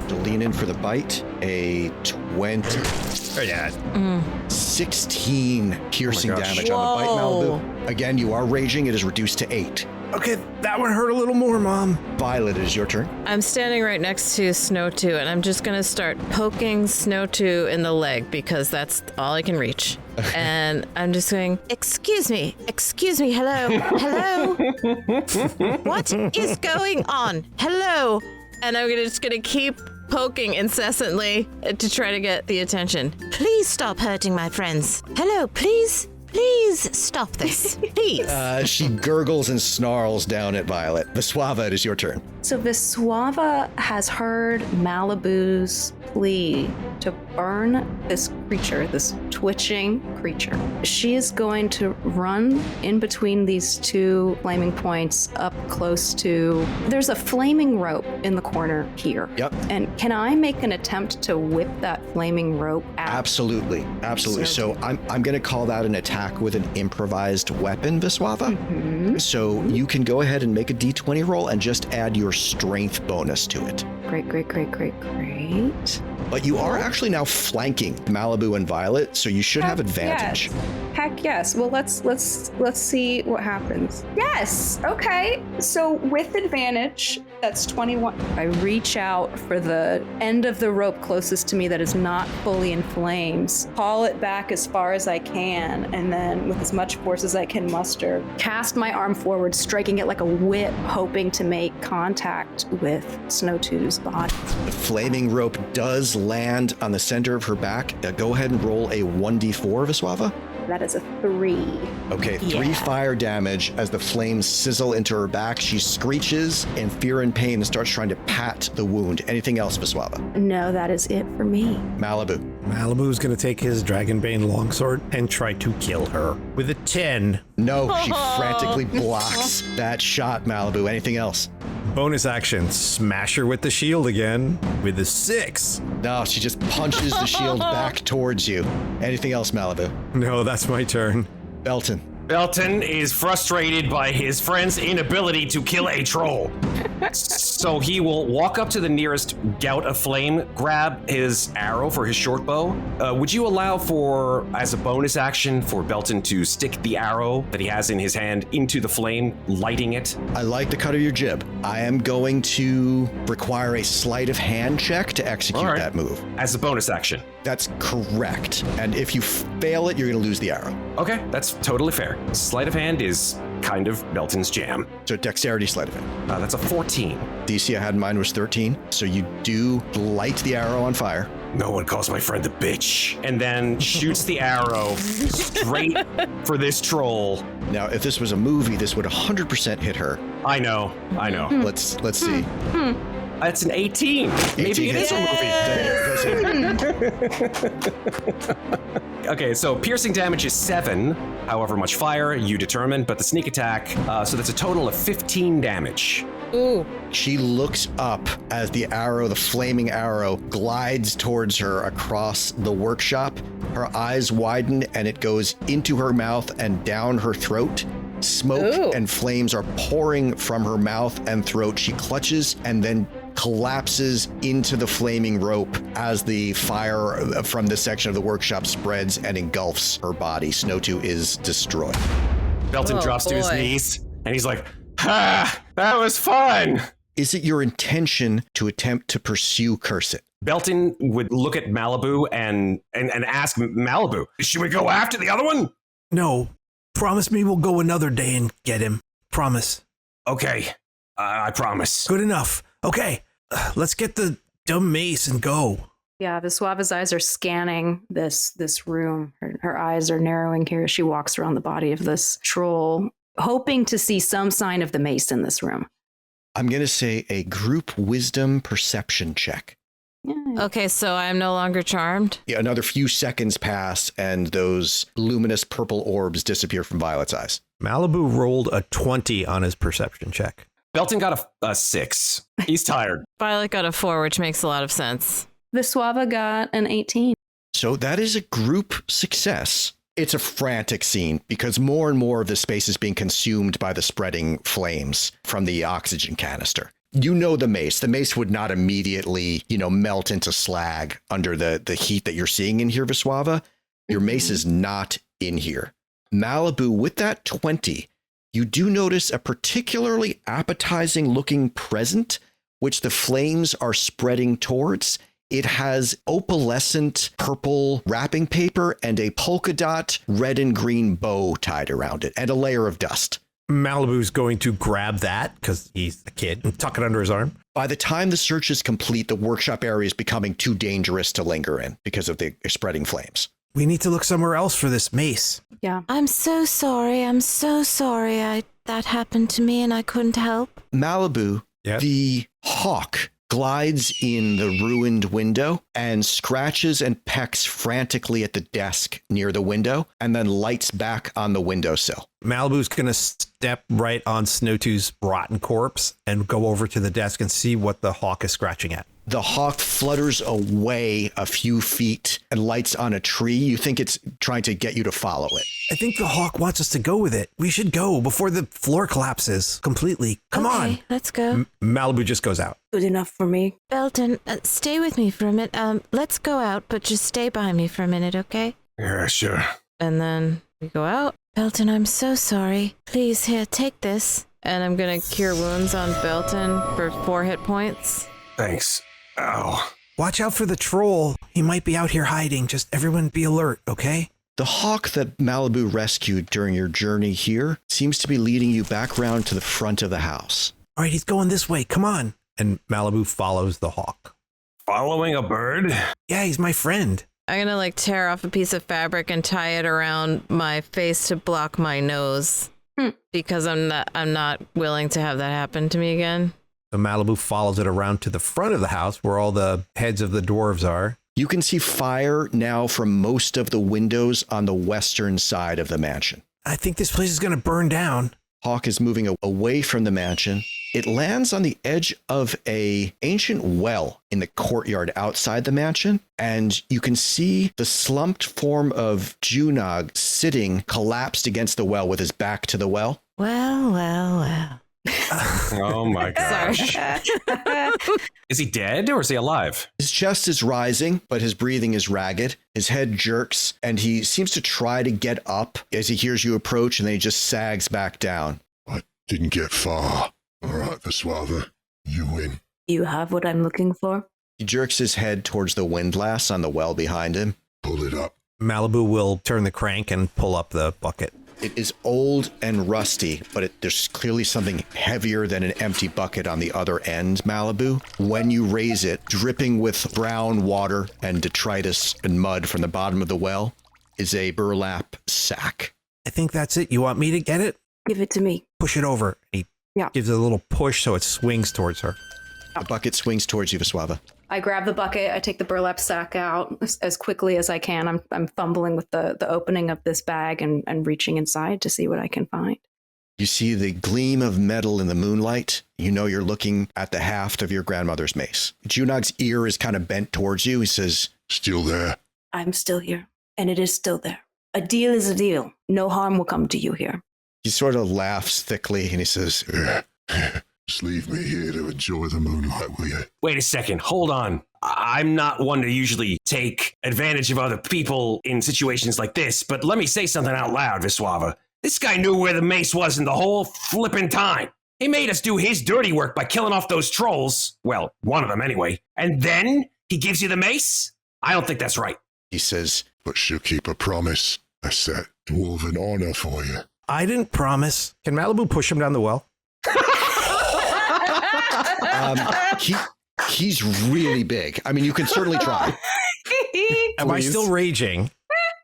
[SPEAKER 2] To lean in for the bite, a 20.
[SPEAKER 6] Oh, yeah.
[SPEAKER 2] 16 piercing
[SPEAKER 6] gosh.
[SPEAKER 2] damage on the bite, Maliboo. Again, you are raging. It is reduced to 8.
[SPEAKER 6] Okay, that one hurt a little more, Mom.
[SPEAKER 2] Violet, it is your turn.
[SPEAKER 9] I'm standing right next to Snow 2, and I'm just going to start poking Snow 2 in the leg because that's all I can reach. And I'm just going, excuse me, hello. What is going on? Hello. And I'm just going to keep poking incessantly to try to get the attention. Please stop hurting my friends. Hello, please.
[SPEAKER 5] Please stop this. Please.
[SPEAKER 2] She gurgles and snarls down at Violet. Vyswava, it is your turn.
[SPEAKER 8] So Vyswava has heard Maliboo's plea to burn this creature, this twitching creature. She is going to run in between these two flaming points up close to... There's a flaming rope in the corner here.
[SPEAKER 2] Yep.
[SPEAKER 8] And can I make an attempt to whip that flaming rope out?
[SPEAKER 2] Absolutely. So I'm going to call that an attack with an improvised weapon, Vyswava.
[SPEAKER 8] Mm-hmm.
[SPEAKER 2] So you can go ahead and make a d20 roll and just add your strength bonus to it.
[SPEAKER 8] Great.
[SPEAKER 2] But you are actually now flanking Maliboo and Violet, so you should have advantage.
[SPEAKER 8] Yes. Heck yes. Well, let's see what happens. Yes. Okay. So with advantage, that's 21. I reach out for the end of the rope closest to me that is not fully in flames, haul it back as far as I can, and then with as much force as I can muster, cast my arm forward, striking it like a whip, hoping to make contact with Snowtooth's body.
[SPEAKER 2] The flaming rope does land on the center of her back. Go ahead and roll a 1d4, Vyswava.
[SPEAKER 8] That is a 3.
[SPEAKER 2] Okay, 3 fire damage as the flames sizzle into her back. She screeches in fear and pain and starts trying to pat the wound. Anything else, Vyswava?
[SPEAKER 8] No, that is it for me.
[SPEAKER 2] Maliboo.
[SPEAKER 6] Maliboo's going to take his Dragonbane longsword and try to kill her with a 10.
[SPEAKER 2] No, she frantically blocks that shot, Maliboo. Anything else?
[SPEAKER 6] Bonus action, smash her with the shield again with a 6.
[SPEAKER 2] No, she just punches the shield back towards you. Anything else, Maliboo?
[SPEAKER 6] No, that's my turn.
[SPEAKER 2] Belton.
[SPEAKER 7] Belton is frustrated by his friend's inability to kill a troll. So he will walk up to the nearest gout of flame, grab his arrow for his short bow. Would you allow for, as a bonus action, for Belton to stick the arrow that he has in his hand into the flame, lighting it?
[SPEAKER 2] I like the cut of your jib. I am going to require a sleight of hand check to execute that move.
[SPEAKER 7] As a bonus action.
[SPEAKER 2] That's correct. And if you fail it, you're going to lose the arrow.
[SPEAKER 7] Okay, that's totally fair. Sleight of hand is kind of Belton's jam.
[SPEAKER 2] So dexterity sleight of hand.
[SPEAKER 7] That's a 14.
[SPEAKER 2] DC I had in mind was 13. So you do light the arrow on fire.
[SPEAKER 7] No one calls my friend a bitch. And then shoots the arrow straight for this troll.
[SPEAKER 2] Now, if this was a movie, this would 100% hit her.
[SPEAKER 7] I know.
[SPEAKER 2] Let's see.
[SPEAKER 7] That's an 18. Maybe it is a movie. Okay, so piercing damage is 7. However much fire you determine, but the sneak attack, so that's a total of 15 damage.
[SPEAKER 9] Ooh.
[SPEAKER 2] She looks up as the arrow, the flaming arrow, glides towards her across the workshop. Her eyes widen and it goes into her mouth and down her throat. Smoke and flames are pouring from her mouth and throat. She clutches and then collapses into the flaming rope as the fire from this section of the workshop spreads and engulfs her body. Snowtooth is destroyed.
[SPEAKER 7] Belton drops to his knees and he's like, "Ha! That was fun!"
[SPEAKER 2] Is it your intention to attempt to pursue Curse It?
[SPEAKER 7] Belton would look at Maliboo and ask Maliboo, should we go after the other one?
[SPEAKER 10] No. Promise me we'll go another day and get him. Promise.
[SPEAKER 7] Okay. I promise.
[SPEAKER 10] Good enough. Okay. Let's get the dumb mace and go.
[SPEAKER 8] Yeah, Vyswava's eyes are scanning this room. Her eyes are narrowing here as she walks around the body of this troll, hoping to see some sign of the mace in this room.
[SPEAKER 2] I'm going to say a group wisdom perception check.
[SPEAKER 8] Yeah.
[SPEAKER 9] Okay, so I'm no longer charmed.
[SPEAKER 2] Yeah, another few seconds pass and those luminous purple orbs disappear from Violet's eyes.
[SPEAKER 6] Maliboo rolled a 20 on his perception check.
[SPEAKER 7] Belton got a 6. He's tired.
[SPEAKER 9] Violet got a 4, which makes a lot of sense.
[SPEAKER 8] Vyswava got an 18.
[SPEAKER 2] So that is a group success. It's a frantic scene because more and more of the space is being consumed by the spreading flames from the oxygen canister. You know the mace. The mace would not immediately, melt into slag under the heat that you're seeing in here, Vyswava. Your mace is not in here. Maliboo, with that 20, you do notice a particularly appetizing looking present, which the flames are spreading towards. It has opalescent purple wrapping paper and a polka dot red and green bow tied around it and a layer of dust.
[SPEAKER 6] Maliboo's going to grab that because he's a kid and tuck it under his arm.
[SPEAKER 2] By the time the search is complete, the workshop area is becoming too dangerous to linger in because of the spreading flames.
[SPEAKER 10] We need to look somewhere else for this mace.
[SPEAKER 8] Yeah.
[SPEAKER 5] I'm so sorry. That happened to me and I couldn't help.
[SPEAKER 2] Maliboo,
[SPEAKER 6] Yep.
[SPEAKER 2] the hawk glides in the ruined window and scratches and pecks frantically at the desk near the window and then lights back on the windowsill.
[SPEAKER 6] Maliboo's going to step right on Snowtooth's rotten corpse and go over to the desk and see what the hawk is scratching at.
[SPEAKER 2] The hawk flutters away a few feet and lights on a tree. You think it's trying to get you to follow it.
[SPEAKER 10] I think the hawk wants us to go with it. We should go before the floor collapses completely. Come on.
[SPEAKER 5] Let's go.
[SPEAKER 6] Maliboo just goes out.
[SPEAKER 8] Good enough for me.
[SPEAKER 5] Belton, stay with me for a minute. Let's go out, but just stay by me for a minute, okay?
[SPEAKER 7] Yeah, sure.
[SPEAKER 9] And then we go out.
[SPEAKER 5] Belton, I'm so sorry. Please, here, take this.
[SPEAKER 9] And I'm going to cure wounds on Belton for 4 hit points.
[SPEAKER 7] Thanks. Ow.
[SPEAKER 10] Watch out for the troll. He might be out here hiding. Just everyone be alert, okay?
[SPEAKER 2] The hawk that Maliboo rescued during your journey here seems to be leading you back round to the front of the house.
[SPEAKER 10] All right, he's going this way. Come on.
[SPEAKER 6] And Maliboo follows the hawk.
[SPEAKER 7] Following a bird?
[SPEAKER 10] Yeah, he's my friend.
[SPEAKER 9] I'm going to tear off a piece of fabric and tie it around my face to block my nose because I'm not willing to have that happen to me again.
[SPEAKER 6] So Maliboo follows it around to the front of the house where all the heads of the dwarves are.
[SPEAKER 2] You can see fire now from most of the windows on the western side of the mansion.
[SPEAKER 10] I think this place is going to burn down.
[SPEAKER 2] Hawk is moving away from the mansion. It lands on the edge of a ancient well in the courtyard outside the mansion, and you can see the slumped form of Junog sitting collapsed against the well with his back to the well.
[SPEAKER 5] Well.
[SPEAKER 7] Oh my gosh. Is he dead or is he alive?
[SPEAKER 2] His chest is rising, but his breathing is ragged. His head jerks, and he seems to try to get up as he hears you approach, and then he just sags back down.
[SPEAKER 3] I didn't get far. All right, Vyswava, you win.
[SPEAKER 8] You have what I'm looking for?
[SPEAKER 2] He jerks his head towards the windlass on the well behind him.
[SPEAKER 3] Pull it up.
[SPEAKER 6] Maliboo will turn the crank and pull up the bucket.
[SPEAKER 2] It is old and rusty, but there's clearly something heavier than an empty bucket on the other end, Maliboo. When you raise it, dripping with brown water and detritus and mud from the bottom of the well, is a burlap sack.
[SPEAKER 10] I think that's it. You want me to get it?
[SPEAKER 8] Give it to me.
[SPEAKER 10] Push it over. He
[SPEAKER 6] gives it a little push so it swings towards her.
[SPEAKER 2] The bucket swings towards you, Vyswava.
[SPEAKER 8] I grab the bucket. I take the burlap sack out as quickly as I can. I'm fumbling with the opening of this bag and reaching inside to see what I can find.
[SPEAKER 2] You see the gleam of metal in the moonlight. You know you're looking at the haft of your grandmother's mace. Junog's ear is kind of bent towards you. He says,
[SPEAKER 3] Still there?
[SPEAKER 8] I'm still here, and it is still there. A deal is a deal. No harm will come to you here.
[SPEAKER 2] He sort of laughs thickly and he says,
[SPEAKER 3] Just leave me here to enjoy the moonlight, will you?
[SPEAKER 7] Wait a second. Hold on. I'm not one to usually take advantage of other people in situations like this, but let me say something out loud, Vyswava. This guy knew where the mace was in the whole flippin' time. He made us do his dirty work by killing off those trolls. Well, one of them anyway. And then he gives you the mace? I don't think that's right.
[SPEAKER 2] He says,
[SPEAKER 3] But she'll keep a promise. I set dwarven honor for you.
[SPEAKER 10] I didn't promise.
[SPEAKER 6] Can Maliboo push him down the well?
[SPEAKER 2] he's really big. I mean, you can certainly try.
[SPEAKER 6] Am I still raging?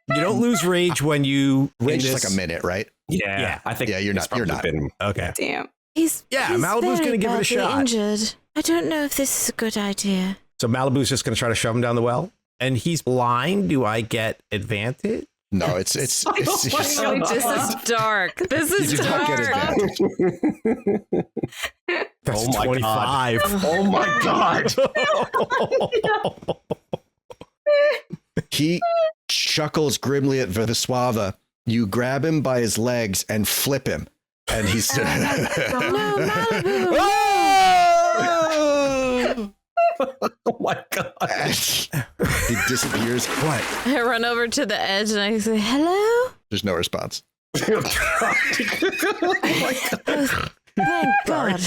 [SPEAKER 6] You don't lose rage when you
[SPEAKER 2] Rage is like a minute, right?
[SPEAKER 7] Yeah. I think
[SPEAKER 2] you're not. You're not.
[SPEAKER 6] Okay.
[SPEAKER 8] Damn.
[SPEAKER 5] He's
[SPEAKER 6] Maliboo's
[SPEAKER 5] very
[SPEAKER 6] going to give it a
[SPEAKER 5] badly
[SPEAKER 6] shot.
[SPEAKER 5] Injured. I don't know if this is a good idea.
[SPEAKER 6] So Maliboo's just going to try to shove him down the well, and he's blind. Do I get advantage?
[SPEAKER 2] No, it's just,
[SPEAKER 9] This is dark. This
[SPEAKER 2] you
[SPEAKER 9] is
[SPEAKER 2] do not get
[SPEAKER 9] dark.
[SPEAKER 2] advantage.
[SPEAKER 6] That's
[SPEAKER 7] Oh my
[SPEAKER 6] 25.
[SPEAKER 7] Oh my god.
[SPEAKER 2] He chuckles grimly at Vyswava. You grab him by his legs and flip him. And he's...
[SPEAKER 5] No, Maliboo!
[SPEAKER 7] Oh my god.
[SPEAKER 2] He disappears. What?
[SPEAKER 9] I run over to the edge and I say, hello?
[SPEAKER 2] There's no response.
[SPEAKER 5] Thank God.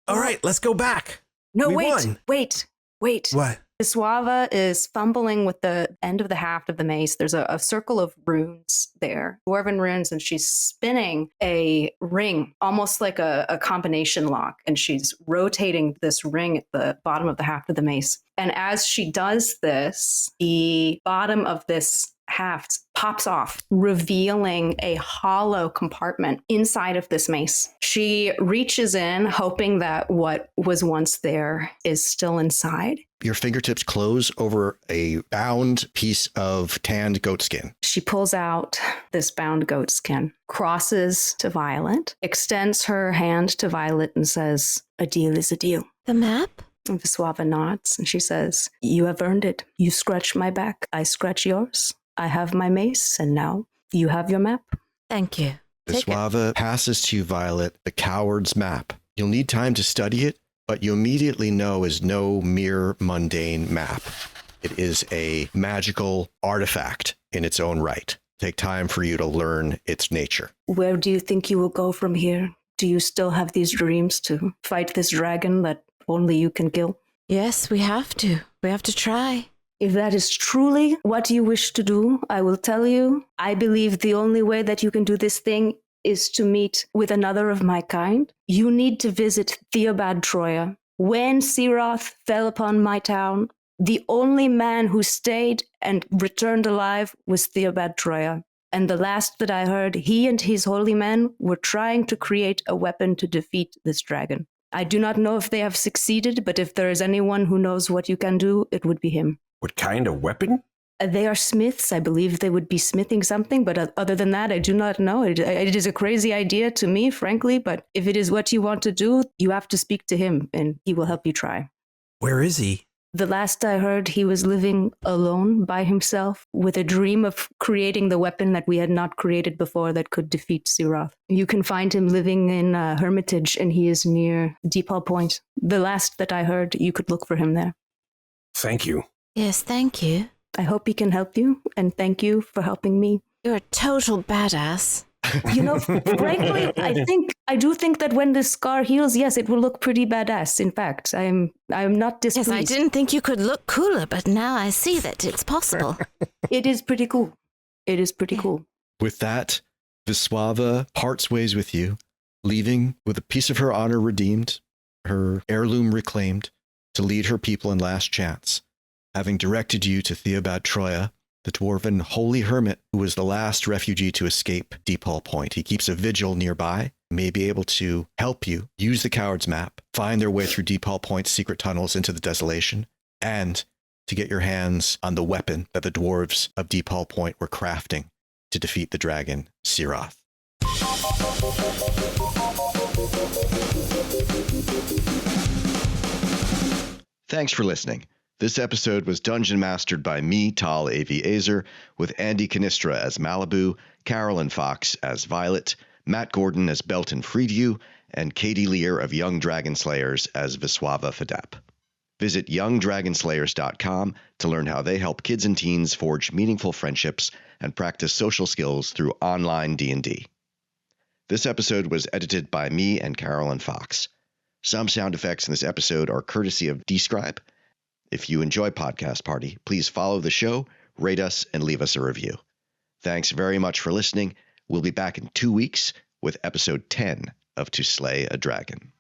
[SPEAKER 10] All right, let's go back.
[SPEAKER 8] No,
[SPEAKER 10] We
[SPEAKER 8] wait,
[SPEAKER 10] won.
[SPEAKER 8] wait. Wait.
[SPEAKER 10] What?
[SPEAKER 8] Vyswava is fumbling with the end of the haft of the mace. There's a circle of runes there, dwarven runes, and she's spinning a ring, almost like a combination lock, and she's rotating this ring at the bottom of the haft of the mace. And as she does this, the bottom of this haft pops off, revealing a hollow compartment inside of this mace. She reaches in, hoping that what was once there is still inside.
[SPEAKER 2] Your fingertips close over a bound piece of tanned goat skin.
[SPEAKER 8] She pulls out this bound goat skin, crosses to Violet, extends her hand to Violet and says, "A deal is a deal."
[SPEAKER 5] The map?
[SPEAKER 8] And Vyswava nods and she says, "You have earned it. You scratch my back, I scratch yours. I have my mace, and now you have your map."
[SPEAKER 5] Thank you. Take it.
[SPEAKER 2] Vyswava passes to you, Violet, the coward's map. You'll need time to study it, but you immediately know is no mere mundane map. It is a magical artifact in its own right. Take time for you to learn its nature.
[SPEAKER 8] Where do you think you will go from here? Do you still have these dreams to fight this dragon that only you can kill?
[SPEAKER 5] Yes, we have to. We have to try.
[SPEAKER 8] If that is truly what you wish to do, I will tell you, I believe the only way that you can do this thing is to meet with another of my kind. You need to visit Theobald Troya. When Cirothe fell upon my town, the only man who stayed and returned alive was Theobald Troya. And the last that I heard, he and his holy men were trying to create a weapon to defeat this dragon. I do not know if they have succeeded, but if there is anyone who knows what you can do, it would be him.
[SPEAKER 7] What kind of weapon?
[SPEAKER 8] They are smiths. I believe they would be smithing something, but other than that, I do not know. It is a crazy idea to me, frankly, but if it is what you want to do, you have to speak to him, and he will help you try.
[SPEAKER 10] Where is he?
[SPEAKER 8] The last I heard, he was living alone by himself with a dream of creating the weapon that we had not created before that could defeat Cirothe. You can find him living in a hermitage, and he is near Deepall Point. The last that I heard, you could look for him there.
[SPEAKER 7] Thank you.
[SPEAKER 5] Yes, thank you.
[SPEAKER 8] I hope he can help you, and thank you for helping me.
[SPEAKER 5] You're a total badass.
[SPEAKER 8] You know, frankly, I do think that when this scar heals, yes, it will look pretty badass. In fact, I'm not displeased.
[SPEAKER 5] Yes, I didn't think you could look cooler, but now I see that it's possible.
[SPEAKER 8] It is pretty cool. It is pretty cool.
[SPEAKER 2] With that, Vyswava parts ways with you, leaving with a piece of her honor redeemed, her heirloom reclaimed, to lead her people in last chance, having directed you to Theobald Troya, the dwarven holy hermit who was the last refugee to escape Deepall Point. He keeps a vigil nearby, may be able to help you use the coward's map, find their way through Deepall Point's secret tunnels into the Desolation, and to get your hands on the weapon that the dwarves of Deepall Point were crafting to defeat the dragon, Cirothe. Thanks for listening. This episode was dungeon mastered by me, Tal Aviezer, with Andy Cannistra as Maliboo, Carolyn Fox as Violet, Matt Gordon as Belton Freedew, and Katie Lear of Young Dragonslayers as Vyswava Fedap. Visit youngdragonslayers.com to learn how they help kids and teens forge meaningful friendships and practice social skills through online D&D. This episode was edited by me and Carolyn Fox. Some sound effects in this episode are courtesy of Describe. If you enjoy Podcast Party, please follow the show, rate us, and leave us a review. Thanks very much for listening. We'll be back in 2 weeks with episode 10 of To Slay a Dragon.